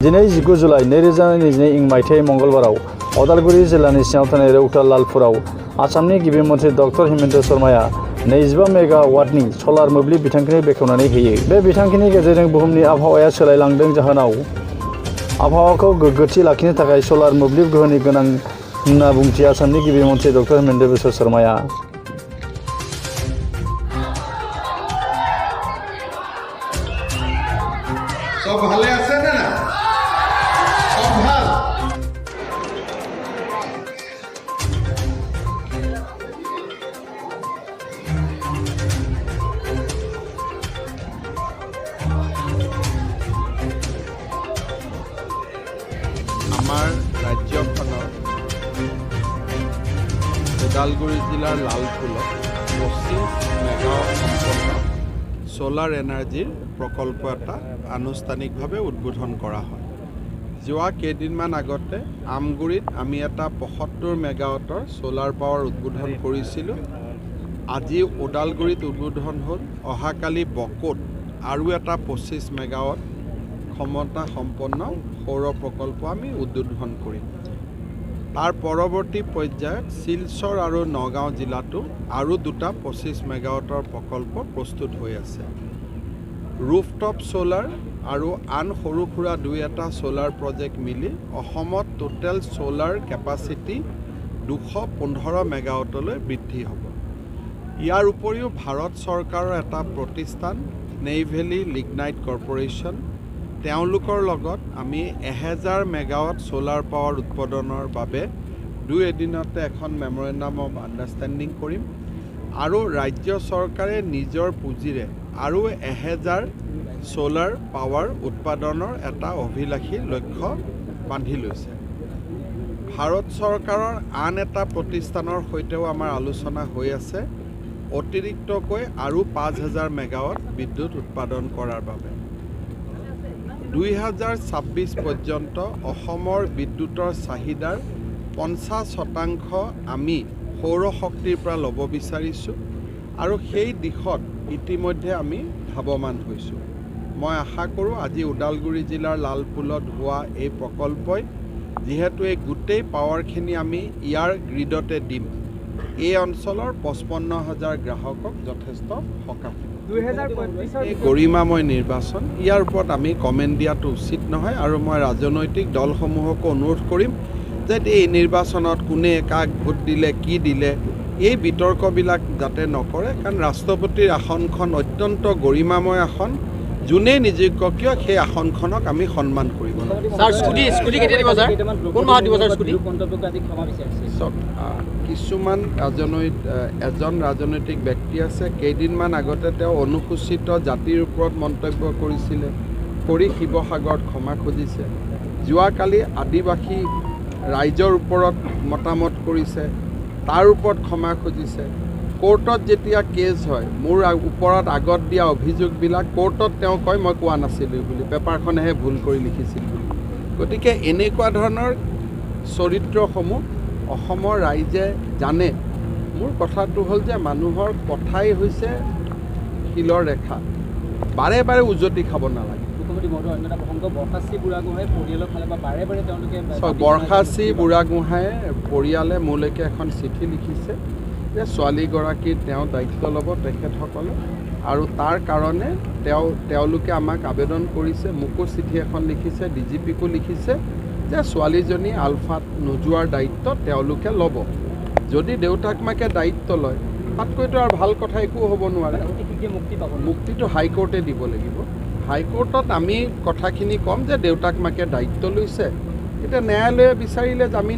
दिनै 19 जुलाइ 2022 इं मायथाइ मंगलबाराव उदालगुरि जिल्लानि सिङाव थानाय रौता लालपुराव आसामनि गिबि मन्थ्रि डक्टर हिमन्त शर्माया 25 मेगावाटनि सलार मोब्लिब बिथांखिनि बेखेवनानै होयो। बे बिथांखिनि गेजेरजों बुहुमनि आबहावाया सोलायलांदों जाहोनाव आबहावाखौ गोग्गोथि लाखिनो थाखाय सलार मोब्लिब गोहोनि गोनां होनना बुंथि आसामनि गिबि मन्थ्रि डक्टर हिमन्त शर्माया। সব ভালে আছে না সব ভাল আমাৰ ৰাজ্যখনৰ ওদালগুৰি জিলাৰ লালপুলত 25 মেগাৱাট সম্পন্ন সোলাৰ এনাৰ্জিৰ প্ৰকল্প এটা আনুষ্ঠানিকভাৱে উদ্বোধন কৰা হয়। যোৱা কেইদিনমান আগতে আমগুৰিত আমি এটা 75 মেগাৱাটৰ সোলাৰ পাৱাৰ উদ্বোধন কৰিছিলোঁ। আজি ওদালগুৰিত উদ্বোধন হ'ল। অহাকালি বকোত আৰু এটা 25 মেগাৱাট ক্ষমতা সম্পন্ন সৌৰ প্ৰকল্প আমি উদ্বোধন কৰিম। তাৰ পৰৱৰ্তী পৰ্যায়ত শিলচৰ আৰু নগাঁও জিলাতো আৰু দুটা 25 মেগাৱাটৰ প্ৰকল্প প্ৰস্তুত হৈ আছে। ৰুফটপ সোলাৰ আৰু আন সৰু সুৰা দুই এটা সোলাৰ প্ৰজেক্ট মিলি অসমত টোটেল সোলাৰ কেপাচিটি 215 মেগাৱাটলৈ বৃদ্ধি হ'ব। ইয়াৰ উপৰিও ভাৰত চৰকাৰৰ এটা প্ৰতিষ্ঠান নেইভেলি লিগনাইট কৰ্পৰেশ্যন, তেওঁলোকৰ লগত আমি 1000 মেগাৱাট সোলাৰ পাৱাৰ উৎপাদনৰ বাবে দুই এদিনতে এখন মেমৰেণ্ডাম অফ আণ্ডাৰষ্টেণ্ডিং কৰিম আৰু ৰাজ্য চৰকাৰে নিজৰ পুঁজিৰে আৰু 1000 সোলাৰ পাৱাৰ উৎপাদনৰ এটা অভিলাষী লক্ষ্য বান্ধি লৈছে। ভাৰত চৰকাৰৰ আন এটা প্ৰতিষ্ঠানৰ সৈতেও আমাৰ আলোচনা হৈ আছে অতিৰিক্তকৈ আৰু 5000 মেগাৱাট বিদ্যুৎ উৎপাদন কৰাৰ বাবে। 2026 পৰ্যন্ত অসমৰ বিদ্যুতৰ চাহিদাৰ 50% আমি সৌৰ শক্তিৰ পৰা ল'ব বিচাৰিছোঁ আৰু সেই দিশত ইতিমধ্যে আমি ধাৱমান হৈছোঁ। মই আশা কৰোঁ আজি ওদালগুৰি জিলাৰ লালপুলত হোৱা এই প্ৰকল্পই যিহেতু এই গোটেই পাৱাৰখিনি আমি ইয়াৰ গ্ৰিডতে দিম, এই অঞ্চলৰ 55,000 গ্ৰাহকক যথেষ্ট সকাহ দিব। এই গৰিমাময় নিৰ্বাচন, ইয়াৰ ওপৰত আমি কমেণ্ট দিয়াটো উচিত নহয় আৰু মই ৰাজনৈতিক দলসমূহকো অনুৰোধ কৰিম যে এই নিৰ্বাচনত কোনে কাক ভোট দিলে কি দিলে এই বিতৰ্কবিলাক যাতে নকৰে, কাৰণ ৰাষ্ট্ৰপতিৰ আসনখন অত্যন্ত গৰিমাময় আসন। যোনেই নিযোগ্য কিয় সেই আসনখনক আমি সন্মান কৰিব লাগে। কিছুমান এজন ৰাজনৈতিক ব্যক্তি আছে, কেইদিনমান আগতে তেওঁ অনুসূচিত জাতিৰ ওপৰত মন্তব্য কৰিছিলে, কৰি শিৱসাগৰত ক্ষমা খুজিছে। যোৱাকালি আদিবাসী ৰাইজৰ ওপৰত মতামত কৰিছে, তাৰ ওপৰত ক্ষমা খুজিছে। কোৰ্টত যেতিয়া কেছ হয়, মোৰ ওপৰত আগত দিয়া অভিযোগবিলাক কোৰ্টত তেওঁ কয় মই কোৱা নাছিলোঁ বুলি, পেপাৰখনেহে ভুল কৰি লিখিছিল বুলি। গতিকে এনেকুৱা ধৰণৰ চৰিত্ৰসমূহ অসমৰ ৰাইজে জানে। মোৰ কথাটো হ'ল যে মানুহৰ কথাই হৈছে শিলৰ ৰেখা, বাৰে বাৰে উজতি খাব নালাগে। বৰষাচি বুঢ়াগোহাঁয়ে পৰিয়ালে মোলৈকে এখন চিঠি লিখিছে যে ছোৱালীগৰাকীৰ তেওঁ দায়িত্ব ল'ব তেখেতসকলে, আৰু তাৰ কাৰণে তেওঁলোকে আমাক আবেদন কৰিছে, মোকো চিঠি এখন লিখিছে, DGPকো লিখিছে যে ছোৱালীজনী আলফাত নোযোৱাৰ দায়িত্ব তেওঁলোকে ল'ব। যদি দেউতাক মাকে দায়িত্ব লয় তাতকৈতো আৰু ভাল কথা একো হ'ব নোৱাৰে। মুক্তিটো হাইকোৰ্টে দিব লাগিব। হাইকোৰ্টত আমি কথাখিনি ক'ম যে দেউতাক মাকে দায়িত্ব লৈছে, এতিয়া ন্যায়ালয়ে বিচাৰিলে জামিন